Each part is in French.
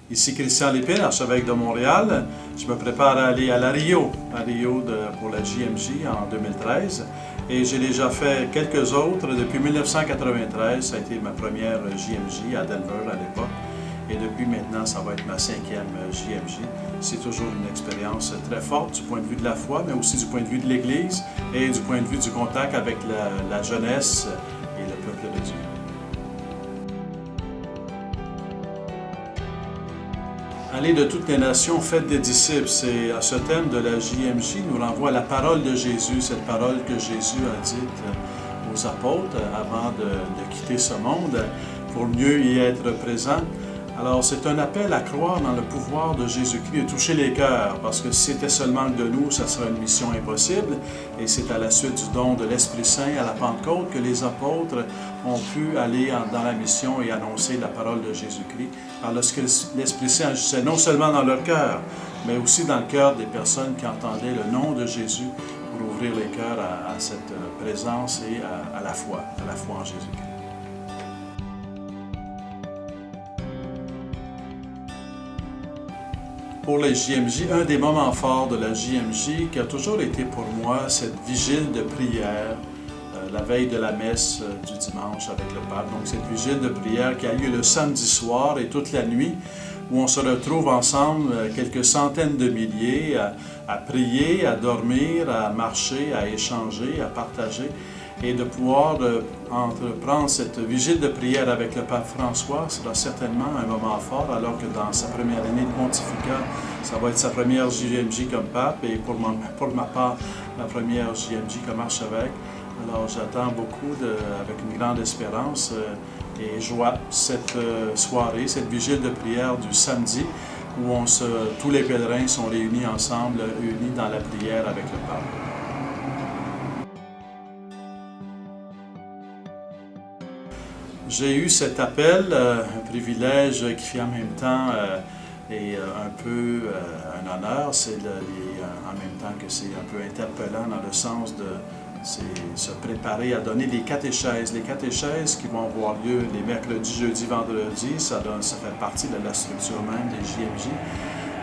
Ici Christian Lépine, archevêque de Montréal. Je me prépare à aller à Rio pour la JMJ en 2013. Et j'ai déjà fait quelques autres. Depuis 1993, ça a été ma première JMJ à Denver à l'époque. Et depuis maintenant, ça va être ma 5e JMJ. C'est toujours une expérience très forte du point de vue de la foi, mais aussi du point de vue de l'Église et du point de vue du contact avec la jeunesse et le peuple de Dieu. Allez de toutes les nations, faites des disciples. C'est à ce thème de la JMJ nous renvoie à la parole de Jésus, cette parole que Jésus a dite aux apôtres avant de quitter ce monde pour mieux y être présent. Alors, c'est un appel à croire dans le pouvoir de Jésus-Christ et toucher les cœurs, parce que si c'était seulement de nous, ça serait une mission impossible. Et c'est à la suite du don de l'Esprit Saint à la Pentecôte que les apôtres ont pu aller dans la mission et annoncer la parole de Jésus-Christ. Alors, lorsque l'Esprit Saint agissait non seulement dans leur cœur, mais aussi dans le cœur des personnes qui entendaient le nom de Jésus pour ouvrir les cœurs à cette présence et à la foi en Jésus-Christ. Pour les JMJ, un des moments forts de la JMJ qui a toujours été pour moi cette vigile de prière, la veille de la messe du dimanche avec le pape. Donc cette vigile de prière qui a lieu le samedi soir et toute la nuit, où on se retrouve ensemble, quelques centaines de milliers, à prier, à dormir, à marcher, à échanger, à partager. Et de pouvoir entreprendre cette vigile de prière avec le pape François sera certainement un moment fort, alors que dans sa première année de pontificat, ça va être sa première JMJ comme pape et pour ma part, la première JMJ comme archevêque. Alors j'attends beaucoup, avec une grande espérance et joie, cette soirée, cette vigile de prière du samedi, où tous les pèlerins sont réunis ensemble, unis dans la prière avec le pape. J'ai eu cet appel, un privilège qui en même temps est un peu un honneur, en même temps que c'est un peu interpellant dans le sens de se préparer à donner des catéchèses. Les catéchèses qui vont avoir lieu les mercredis, jeudis, vendredis, ça fait partie de la structure même des JMJ.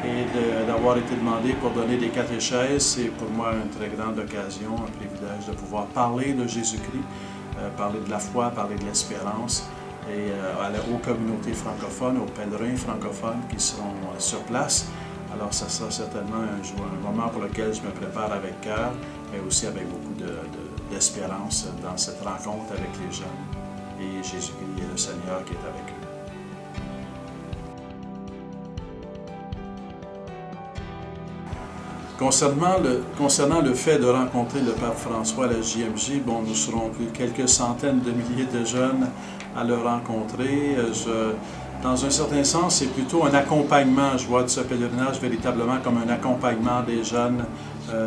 Et d'avoir été demandé pour donner des catéchèses, c'est pour moi une très grande occasion, un privilège de pouvoir parler de Jésus-Christ, parler de la foi, parler de l'espérance, et aux communautés francophones, aux pèlerins francophones qui seront sur place. Alors, ça sera certainement un moment pour lequel je me prépare avec cœur, mais aussi avec beaucoup d'espérance dans cette rencontre avec les jeunes et Jésus-Christ et le Seigneur qui est avec eux. Concernant le fait de rencontrer le pape François à la JMJ, nous serons quelques centaines de milliers de jeunes à le rencontrer. Dans un certain sens, c'est plutôt un accompagnement. Je vois ce pèlerinage véritablement comme un accompagnement des jeunes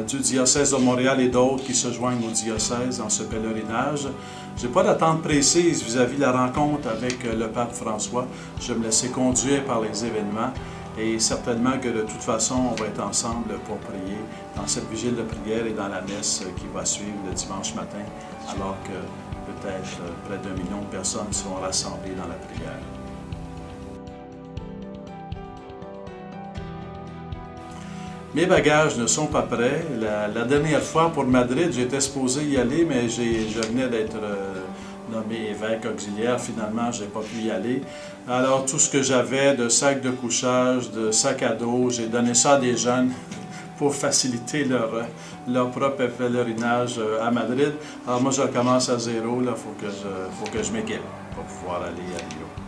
du diocèse de Montréal et d'autres qui se joignent au diocèse dans ce pèlerinage. Je n'ai pas d'attente précise vis-à-vis de la rencontre avec le pape François. Je vais me laisser conduire par les événements. Et certainement que de toute façon, on va être ensemble pour prier dans cette vigile de prière et dans la messe qui va suivre le dimanche matin, alors que peut-être près d'1 million de personnes seront rassemblées dans la prière. Mes bagages ne sont pas prêts. La dernière fois pour Madrid, j'étais supposé y aller, mais je venais d'être nommé évêque auxiliaire. Finalement, je n'ai pas pu y aller. Alors, tout ce que j'avais de sacs de couchage, de sacs à dos, j'ai donné ça à des jeunes pour faciliter leur propre pèlerinage à Madrid. Alors moi, je recommence à zéro. Il faut que je m'équipe pour pouvoir aller à Rio.